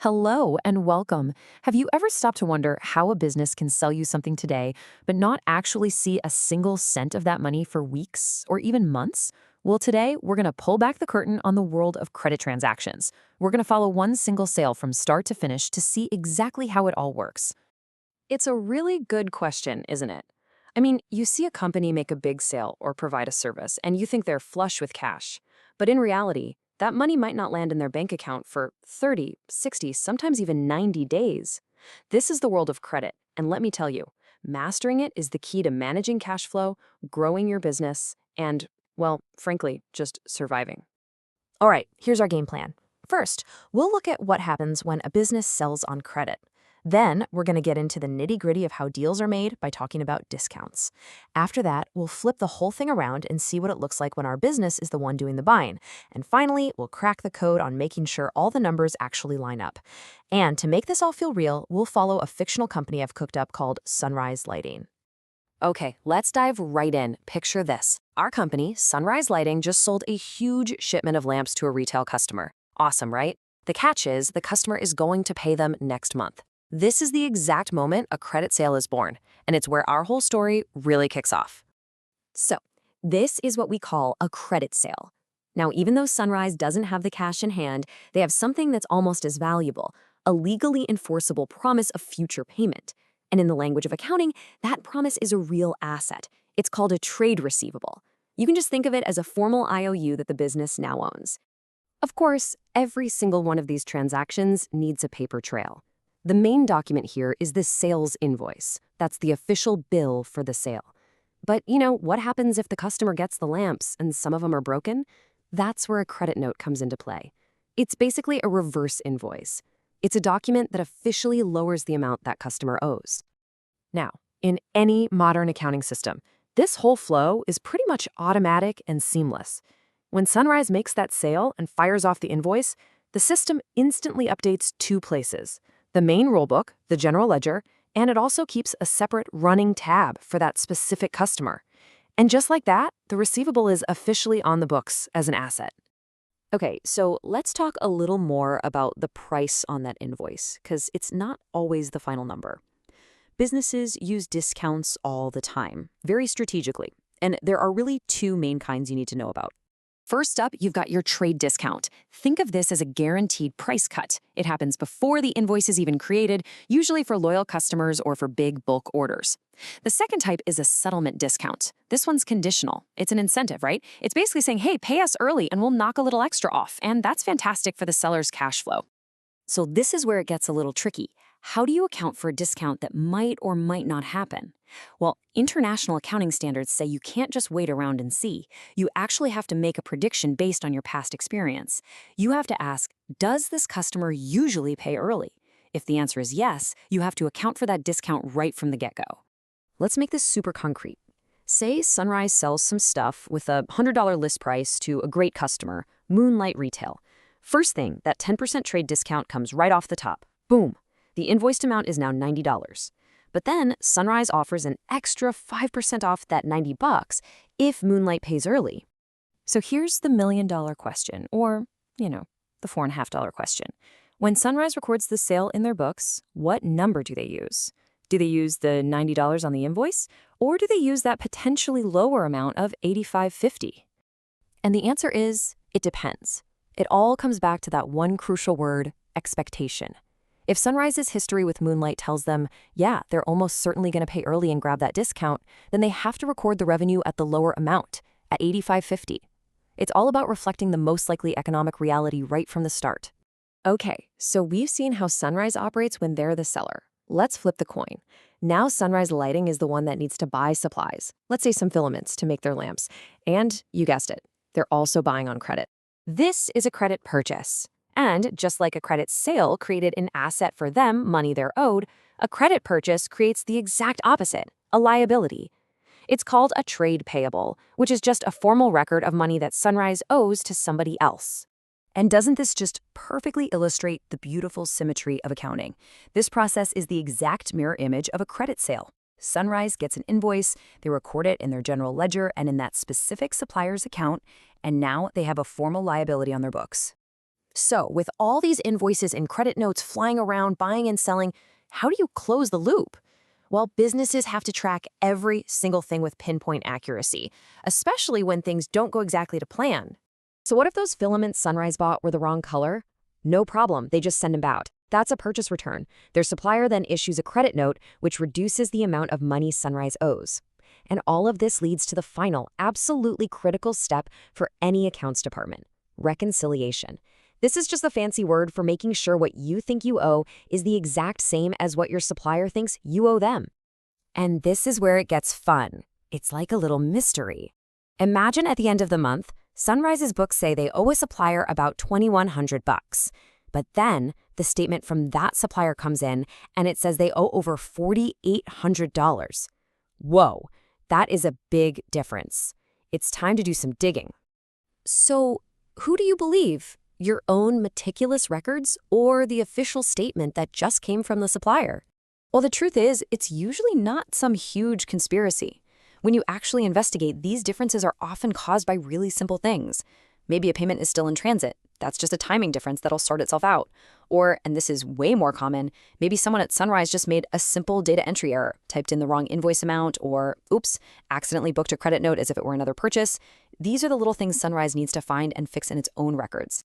Hello and welcome. Have you ever stopped to wonder how a business can sell you something today, but not actually see a single cent of that money for weeks or even months? Well, today we're going to pull back the curtain on the world of credit transactions. We're going to follow one single sale from start to finish to see exactly how it all works. It's a really good question, isn't it? I mean, you see a company make a big sale or provide a service, and you think they're flush with cash. But in reality, that money might not land in their bank account for 30, 60, sometimes even 90 days. This is the world of credit, and let me tell you, mastering it is the key to managing cash flow, growing your business, and, well, frankly, just surviving. All right, here's our game plan. First, we'll look at what happens when a business sells on credit. Then, we're going to get into the nitty-gritty of how deals are made by talking about discounts. After that, we'll flip the whole thing around and see what it looks like when our business is the one doing the buying. And finally, we'll crack the code on making sure all the numbers actually line up. And to make this all feel real, we'll follow a fictional company I've cooked up called Sunrise Lighting. Okay, let's dive right in. Picture this. Our company, Sunrise Lighting, just sold a huge shipment of lamps to a retail customer. Awesome, right? The catch is the customer is going to pay them next month. This is the exact moment a credit sale is born, and it's where our whole story really kicks off. So, this is what we call a credit sale. Now, even though Sunrise doesn't have the cash in hand, they have something that's almost as valuable, a legally enforceable promise of future payment. And in the language of accounting, that promise is a real asset. It's called a trade receivable. You can just think of it as a formal IOU that the business now owns. Of course, every single one of these transactions needs a paper trail. The main document here is the sales invoice. That's the official bill for the sale. But, what happens if the customer gets the lamps and some of them are broken? That's where a credit note comes into play. It's basically a reverse invoice. It's a document that officially lowers the amount that customer owes. Now, in any modern accounting system, this whole flow is pretty much automatic and seamless. When Sunrise makes that sale and fires off the invoice, the system instantly updates two places: the main rulebook, the general ledger, and it also keeps a separate running tab for that specific customer. And just like that, the receivable is officially on the books as an asset. Okay, so let's talk a little more about the price on that invoice, because it's not always the final number. Businesses use discounts all the time, very strategically, and there are really two main kinds you need to know about. First up, you've got your trade discount. Think of this as a guaranteed price cut. It happens before the invoice is even created, usually for loyal customers or for big bulk orders. The second type is a settlement discount. This one's conditional. It's an incentive, right? It's basically saying, hey, pay us early and we'll knock a little extra off. And that's fantastic for the seller's cash flow. So this is where it gets a little tricky. How do you account for a discount that might or might not happen? Well, international accounting standards say you can't just wait around and see. You actually have to make a prediction based on your past experience. You have to ask, does this customer usually pay early? If the answer is yes, you have to account for that discount right from the get-go. Let's make this super concrete. Say Sunrise sells some stuff with a $100 list price to a great customer, Moonlight Retail. First thing, that 10% trade discount comes right off the top. Boom! The invoiced amount is now $90. But then Sunrise offers an extra 5% off that $90 if Moonlight pays early. So here's the $1 million question, or, the $4.5 question. When Sunrise records the sale in their books, what number do they use? Do they use the $90 on the invoice, or do they use that potentially lower amount of $85.50? And the answer is, it depends. It all comes back to that one crucial word, expectation. If Sunrise's history with Moonlight tells them, yeah, they're almost certainly going to pay early and grab that discount, then they have to record the revenue at the lower amount, at $85.50. It's all about reflecting the most likely economic reality right from the start. Okay, so we've seen how Sunrise operates when they're the seller. Let's flip the coin. Now Sunrise Lighting is the one that needs to buy supplies, let's say some filaments to make their lamps. And you guessed it, they're also buying on credit. This is a credit purchase. And just like a credit sale created an asset for them, money they're owed, a credit purchase creates the exact opposite, a liability. It's called a trade payable, which is just a formal record of money that Sunrise owes to somebody else. And doesn't this just perfectly illustrate the beautiful symmetry of accounting? This process is the exact mirror image of a credit sale. Sunrise gets an invoice, they record it in their general ledger and in that specific supplier's account, and now they have a formal liability on their books. So, with all these invoices and credit notes flying around, buying and selling, how do you close the loop? Well, businesses have to track every single thing with pinpoint accuracy, especially when things don't go exactly to plan. So what if those filaments Sunrise bought were the wrong color? No problem, they just send them out. That's a purchase return. Their supplier then issues a credit note, which reduces the amount of money Sunrise owes. And all of this leads to the final, absolutely critical step for any accounts department: reconciliation. This is just a fancy word for making sure what you think you owe is the exact same as what your supplier thinks you owe them. And this is where it gets fun. It's like a little mystery. Imagine at the end of the month, Sunrise's books say they owe a supplier about $2,100. But then the statement from that supplier comes in and it says they owe over $4,800. Whoa, that is a big difference. It's time to do some digging. So, who do you believe? Your own meticulous records or the official statement that just came from the supplier? Well, the truth is, it's usually not some huge conspiracy. When you actually investigate, these differences are often caused by really simple things. Maybe a payment is still in transit. That's just a timing difference that'll sort itself out. Or, and this is way more common, maybe someone at Sunrise just made a simple data entry error, typed in the wrong invoice amount, or, oops, accidentally booked a credit note as if it were another purchase. These are the little things Sunrise needs to find and fix in its own records.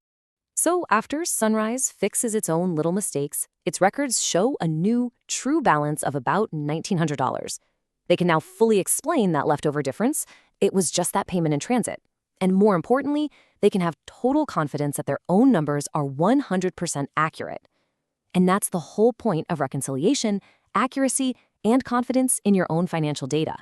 So after Sunrise fixes its own little mistakes, its records show a new, true balance of about $1,900. They can now fully explain that leftover difference. It was just that payment in transit. And more importantly, they can have total confidence that their own numbers are 100% accurate. And that's the whole point of reconciliation: accuracy and confidence in your own financial data.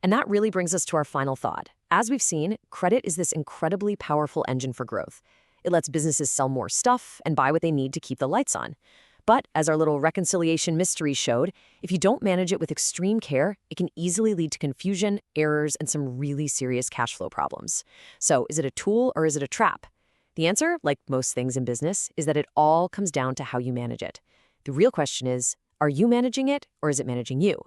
And that really brings us to our final thought. As we've seen, credit is this incredibly powerful engine for growth. It lets businesses sell more stuff and buy what they need to keep the lights on. But as our little reconciliation mystery showed, if you don't manage it with extreme care, it can easily lead to confusion, errors, and some really serious cash flow problems. So is it a tool or is it a trap? The answer, like most things in business, is that it all comes down to how you manage it. The real question is, are you managing it or is it managing you?